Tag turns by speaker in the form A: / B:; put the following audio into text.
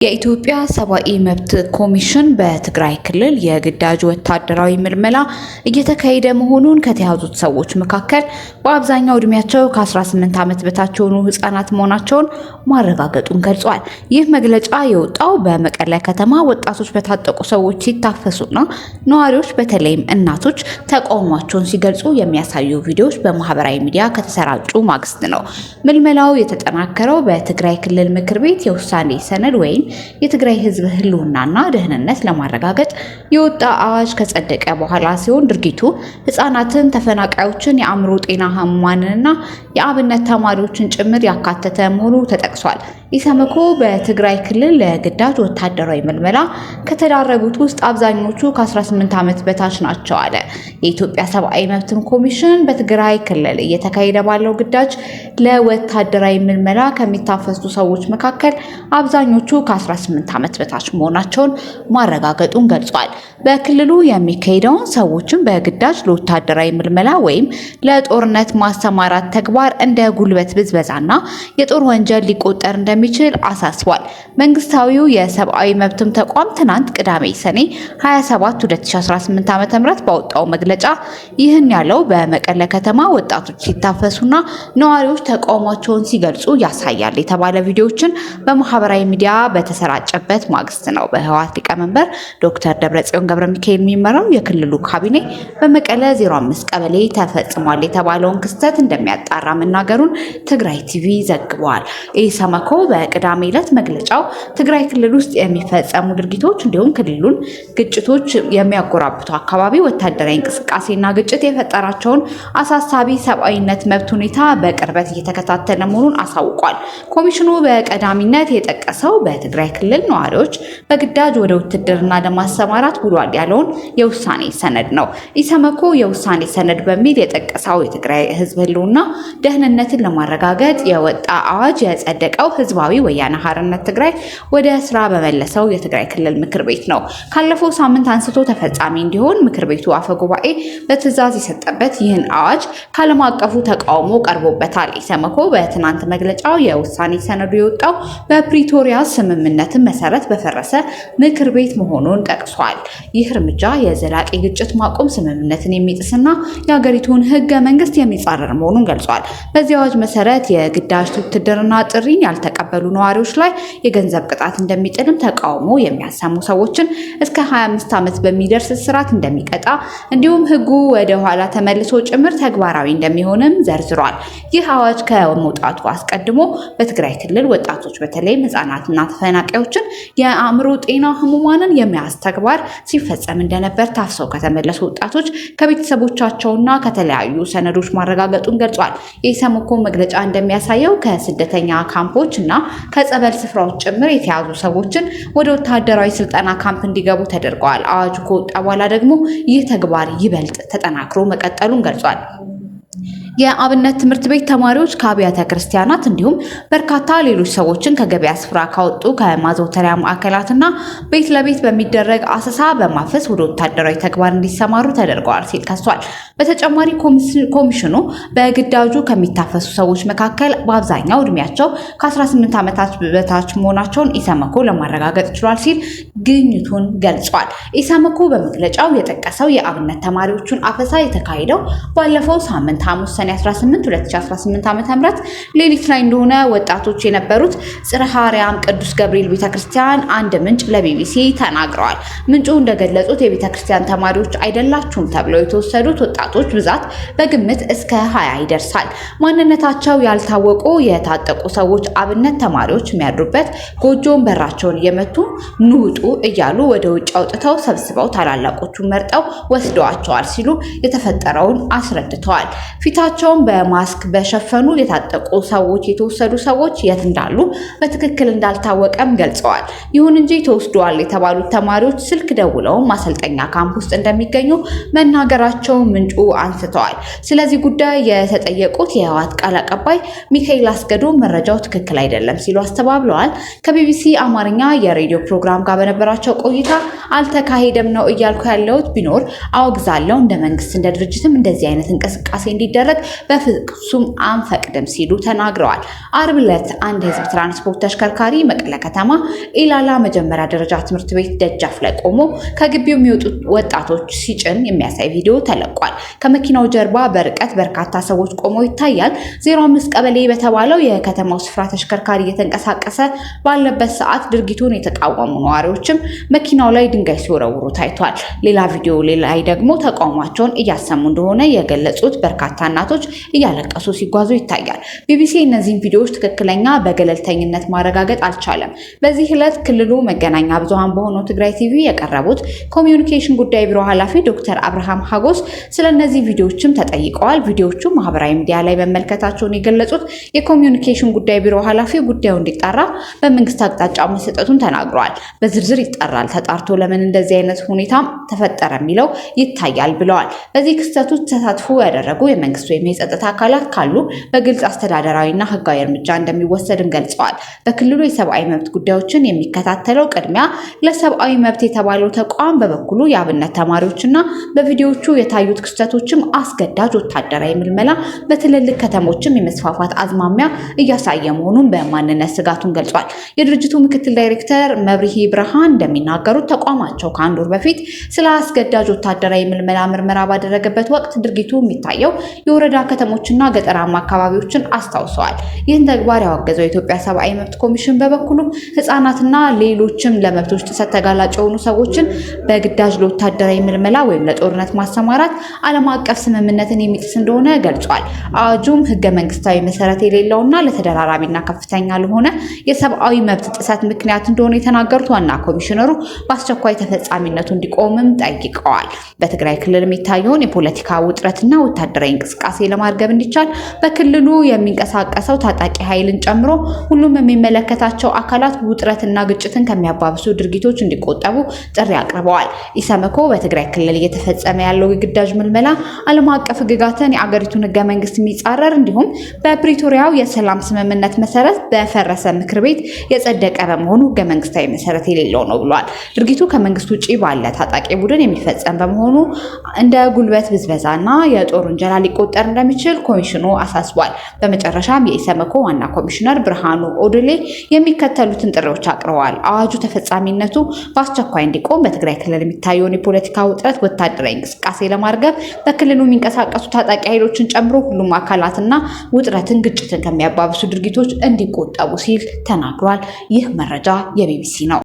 A: የኢትዮጵያ ሰብአዊ መብት ኮሚሽን በትግራይ ክልል የግዳጅ ወታደራዊ ምልመላ እየተካሄደ መሆኑን ከተያዙት ሰዎች መካከል በአብዛኛው እድሜያቸው ከ18 ዓመት በታች የሆኑ ህጻናት መሆናቸውን ማረጋገጡን ገልጿል። ይህ መግለጫ የወጣው በመቀለ ከተማ ወጣቶች በታጠቁ ሰዎች ሲታፈሱና ነዋሪዎች በተለይም እናቶች ተቃውሟቸውን ሲገልጹ የሚያሳዩ ቪዲዮዎች በማህበራዊ ሚዲያ ከተሰራጩ ማግስት ነው። ምልመላው የተጠናከረው በትግራይ ክልል ምክር ቤት የውሳኔ ሰነድ ወይም የትግራይ ህዝብ ህልውናና ደህንነት ለማረጋገጥ የወጣ አዋጅ ከጸደቀ በኋላ ሲሆን ድርጊቱ ህፃናትን፣ ተፈናቃዮችን፣ የአእምሮ ጤና ህሙማንንና የአብነት ተማሪዎችን ጭምር ያካተተ መሆኑ ተጠቅሷል። ኢሰመኮ በትግራይ ክልል ለግዳጅ ወታደራዊ ምልመላ ከተዳረጉት ውስጥ አብዛኞቹ ከ18 ዓመት በታች ናቸው አለ። የኢትዮጵያ ሰብአዊ መብት ኮሚሽን በትግራይ ክልል እየተካሄደ ባለው ግዳጅ ለወታደራዊ ምልመላ ከሚታፈሱ ሰዎች መካከል አብዛኞቹ ከ18 ዓመት በታች መሆናቸውን ማረጋገጡን ገልጿል። በክልሉ የሚካሄደውን ሰዎችን በግዳጅ ለወታደራዊ ምልመላ ወይም ለጦርነት ማሰማራት ተግባር እንደ ጉልበት ብዝበዛና የጦር ወንጀል ሊቆጠር እንደሚችል አሳስቧል። መንግስታዊው የሰብአዊ መብትም ተቋም ትናንት ቅዳሜ ሰኔ 27 2018 ዓ.ም ባወጣው መግለጫ ይህን ያለው በመቀለ ከተማ ወጣቶች ሲታፈሱና ነዋሪዎች ተቃውሟቸውን ሲገልጹ ያሳያል የተባለ ቪዲዮዎችን በማህበራዊ ሚዲያ በተሰራጨበት ማግስት ነው። በህወሓት ሊቀመንበር ዶክተር ደብረጽዮን ገብረሚካኤል የሚመራው የክልሉ ካቢኔ በመቀለ 05 ቀበሌ ተፈጽሟል የተባለውን ክስተት እንደሚያጣራ መናገሩን ትግራይ ቲቪ ዘግቧል። ኢሰመኮ በቅዳሜ ዕለት መግለጫው ትግራይ ክልል ውስጥ የሚፈጸሙ ድርጊቶች እንዲሁም ክልሉን ግጭቶች የሚያጎራብቱ አካባቢ ወታደራዊ እንቅስቃሴና ግጭት የፈጠራቸውን አሳሳቢ ሰብአዊነት መብት ሁኔታ በቅርበት እየተከታተለ መሆኑን አሳውቋል። ኮሚሽኑ በቀዳሚነት የጠቀሰው በትግራይ ክልል ነዋሪዎች በግዳጅ ወደ ውትድርና ለማሰማራት ውሏል ያለውን የውሳኔ ሰነድ ነው። ኢሰመኮ የውሳኔ ሰነድ በሚል የጠቀሰው የትግራይ ህዝብ ህልውና ደህንነትን ለማረጋገጥ የወጣ አዋጅ የጸደቀው ህዝባዊ ወያነ ሓርነት ትግራይ ወደ ስራ በመለሰው የትግራይ ክልል ምክር ቤት ነው። ካለፈው ሳምንት አንስቶ ተፈጻሚ እንዲሆን ምክር ቤቱ አፈ ጉባኤ በትዕዛዝ የሰጠበት ይህን አዋጅ ከዓለም አቀፉ ተቃውሞ ቀርቦበታል። ኢሰመኮ በትናንት መግለጫው የውሳኔ ሰነዱ የወጣው በፕሪቶሪያ ስምምነትን መሰረት በፈረሰ ምክር ቤት መሆኑን ጠቅሷል። ይህ እርምጃ የዘላቂ ግጭት ማቆም ስምምነትን የሚጥስና የሀገሪቱን ህገ መንግስት የሚጻረር መሆኑን ገልጿል። በዚህ አዋጅ መሰረት የግዳጅ ውትድርና ጥሪን ያልተቀበሉ ነዋሪዎች ላይ የገንዘብ ቅጣት እንደሚጥልም ተቃውሞ የሚያሰሙ ሰዎችን እስከ 25 ዓመት በሚደርስ እስራት እንደሚቀጣ እንዲሁም ህጉ ወደ ኋላ ተመልሶ ጭምር ተግባራዊ እንደሚሆንም ዘርዝሯል። ይህ አዋጅ ከመውጣቱ አስቀድሞ በትግራይ ክልል ወጣቶች በተለይም ህጻናትና ተፈናቃዮችን የአእምሮ ጤና ህሙማንን የመያዝ ተግባር ሲፈጸም እንደነበር ታፍሰው ከተመለሱ ወጣቶች ከቤተሰቦቻቸውና ከተለያዩ ሰነዶች ማረጋገጡን ገልጿል። የኢሰመኮ መግለጫ እንደሚያሳየው ከስደተኛ ካምፖች እና ከጸበል ስፍራዎች ጭምር የተያዙ ሰዎችን ወደ ወታደራዊ ስልጠና ካምፕ እንዲገቡ ተደርገዋል። አዋጁ ከወጣ በኋላ ደግሞ ይህ ተግባር ይበልጥ ተጠናክሮ መቀጠሉን ገልጿል። የአብነት ትምህርት ቤት ተማሪዎች ከአብያተ ክርስቲያናት እንዲሁም በርካታ ሌሎች ሰዎችን ከገበያ ስፍራ ካወጡ ከማዘውተሪያ ማዕከላትና ቤት ለቤት በሚደረግ አሰሳ በማፈስ ወደ ወታደራዊ ተግባር እንዲሰማሩ ተደርገዋል ሲል ከሷል። በተጨማሪ ኮሚሽኑ በግዳጁ ከሚታፈሱ ሰዎች መካከል በአብዛኛው እድሜያቸው ከ18 ዓመታት በታች መሆናቸውን ኢሰመኮ ለማረጋገጥ ችሏል ሲል ግኝቱን ገልጿል። ኢሰመኮ በመግለጫው የጠቀሰው የአብነት ተማሪዎቹን አፈሳ የተካሄደው ባለፈው ሳምንት ሐሙስ ሰኔ 18 2018 ዓ.ም ሌሊት ላይ እንደሆነ ወጣቶች የነበሩት ጽርሐ አርያም ቅዱስ ገብርኤል ቤተክርስቲያን አንድ ምንጭ ለቢቢሲ ተናግረዋል። ምንጩ እንደገለጹት የቤተክርስቲያን ተማሪዎች አይደላችሁም ተብለው የተወሰዱት ወጣቶች ብዛት በግምት እስከ 20 ይደርሳል። ማንነታቸው ያልታወቁ የታጠቁ ሰዎች አብነት ተማሪዎች የሚያድሩበት ጎጆን በራቸውን እየመቱ ንውጡ እያሉ ወደ ውጭ አውጥተው ሰብስበው ታላላቆቹን መርጠው ወስደዋቸዋል ሲሉ የተፈጠረውን አስረድተዋል። ፊታቸውን በማስክ በሸፈኑ የታጠቁ ሰዎች የተወሰዱ ሰዎች የት እንዳሉ በትክክል እንዳልታወቀም ገልጸዋል። ይሁን እንጂ ተወስደዋል የተባሉት ተማሪዎች ስልክ ደውለው ማሰልጠኛ ካምፕ ውስጥ እንደሚገኙ መናገራቸው ምንጩ አንስተዋል። ስለዚህ ጉዳይ የተጠየቁት የህወሓት ቃል አቀባይ ሚካኤል አስገዶ መረጃው ትክክል አይደለም ሲሉ አስተባብለዋል። ከቢቢሲ አማርኛ የሬዲዮ ፕሮግራም ጋር በነበራቸው ቆይታ አልተካሄደም ነው እያልኩ ያለሁት ቢኖር አወግዛለሁ። እንደ መንግስት እንደ ድርጅትም እንደዚህ አይነት እንቅስቃሴ እንዲደረግ በፍጹም አንፈቅድም ሲሉ ተናግረዋል። አርብ ዕለት አንድ የህዝብ ትራንስፖርት ተሽከርካሪ መቀለ ከተማ ኢላላ መጀመሪያ ደረጃ ትምህርት ቤት ደጃፍ ላይ ቆሞ ከግቢው የሚወጡ ወጣቶች ሲጭን የሚያሳይ ቪዲዮ ተለቋል። ከመኪናው ጀርባ በርቀት በርካታ ሰዎች ቆመው ይታያል። 05 ቀበሌ በተባለው የከተማው ስፍራ ተሽከርካሪ እየተንቀሳቀሰ ባለበት ሰዓት ድርጊቱን የተቃወሙ ነዋሪዎችም መኪናው ላይ ድንጋይ ሲወረውሩ ታይቷል። ሌላ ቪዲዮ ላይ ደግሞ ተቃውሟቸውን እያሰሙ እንደሆነ የገለጹት በርካታ እናቶች እያለቀሱ ሲጓዙ ይታያል። ቢቢሲ እነዚህን ቪዲዮዎች ትክክለኛ በገለልተኝነት ማረጋገጥ አልቻለም። በዚህ ዕለት ክልሉ መገናኛ ብዙሃን በሆነው ትግራይ ቲቪ የቀረቡት ኮሚዩኒኬሽን ጉዳይ ቢሮ ኃላፊ ዶክተር አብርሃም ሀጎስ ስለ እነዚህ ቪዲዮዎችም ተጠይቀዋል። ቪዲዮዎቹ ማህበራዊ ሚዲያ ላይ መመልከታቸውን የገለጹት የኮሚዩኒኬሽን ጉዳይ ቢሮ ኃላፊ ጉዳዩ እንዲጣራ በመንግስት አቅጣጫ መሰጠቱን ተናግረዋል። በዝርዝር ይጣራል፣ ተጣርቶ ለምን እንደዚህ አይነት ሁኔታ ተፈጠረ የሚለው ይታያል ብለዋል። በዚህ ክስተት ውስጥ ተሳትፎ ያደረጉ የመንግስት ወይም የጸጥታ አካላት ካሉ በግልጽ አስተዳደራዊና ህጋዊ እርምጃ እንደሚወሰድም ገልጸዋል። በክልሉ የሰብአዊ መብት ጉዳዮችን የሚከታተለው ቅድሚያ ለሰብአዊ መብት የተባለው ተቋም በበኩሉ የአብነት ተማሪዎችና በቪዲዮዎቹ የታዩት ክስተቶችም አስገዳጅ ወታደራዊ ምልመላ በትልልቅ ከተሞችም የመስፋፋት አዝማሚያ እያሳየ መሆኑን በማንነት ስጋቱን ገልጿል። የድርጅቱ ምክትል ዳይሬክተር መብርሂ ብርሃን እንደሚናገሩት ተቋማቸው ከአንድ ወር በፊት ስለ አስገዳጅ ወታደራዊ ምልመላ ምርመራ ባደረገበት ወቅት ድርጊቱ የሚታየው የወረዳ ከተሞችና ገጠራማ አካባቢዎችን አስታውሰዋል። ይህን ተግባር ያወገዘው የኢትዮጵያ ሰብአዊ መብት ኮሚሽን በበኩሉ ህጻናትና ሌሎችም ለመብቶች ጥሰት ተጋላጭ የሆኑ ሰዎችን በግዳጅ ለወታደራዊ ምልመላ ወይም ለጦርነት ማሰማራት ዓለም አቀፍ ስምምነትን የሚጥስ እንደሆነ ገልጿል። አዋጁም ህገ መንግስታዊ መሰረት የሌለውና ለተደራራቢና ከፍተኛ ለሆነ የሰብአዊ መብት ጥሰት ምክንያት እንደሆነ የተናገሩት ዋና ኮሚሽነሩ በአስቸኳይ ተፈጻሚነቱ እንዲቆምም ጠይቀዋል። በትግራይ ክልል የሚታየውን የፖለቲካ ውጥረትና ወታደራዊ እንቅስቃሴ ለማርገብ እንዲቻል በክልሉ የሚንቀሳቀሰው ታጣቂ ኃይልን ጨምሮ ሁሉም የሚመለከታቸው አካላት ውጥረትና ግጭትን ከሚያባብሱ ድርጊቶች እንዲቆጠቡ ጥሪ አቅርበዋል። ኢሰመኮ በትግራይ ክልል እየተፈጸመ ያለው የግዳጅ ምልመላ ዓለም አቀፍ ህግጋትን፣ የአገሪቱን ህገ መንግስት የሚጻረር እንዲሁም በፕሪቶሪያው የሰላም ስምምነት መሰረት በፈረሰ ምክር ቤት የጸደቀ በመሆኑ ህገ መንግስታዊ መሰረት የሌለው ነው ብሏል። ድርጊቱ ከመንግስት ውጪ ባለ ታጣቂ ቡድን የሚፈጸም በመሆኑ እንደ ጉልበት ብዝበዛና የጦር ወንጀል ሊቆጠር እንደሚችል ኮሚሽኑ አሳስቧል። በመጨረሻም የኢሰመኮ ዋና ኮሚሽነር ብርሃኑ ኦድሌ የሚከተሉትን ጥሪዎች አቅርበዋል። አዋጁ ተፈጻሚነቱ በአስቸኳይ እንዲቆም፣ በትግራይ ክልል የሚታየውን የፖለቲካ ውጥረት፣ ወታደራዊ እንቅስቃሴ ለማርገብ በክልሉ የሚንቀሳቀሱ ታጣቂ ኃይሎችን ጨምሮ ሁሉም አካላትና ውጥረትን፣ ግጭትን ከሚያባብሱ ድርጊቶች እንዲቆጠቡ ሲል ተናግሯል። ይህ መረጃ የቢቢሲ ነው።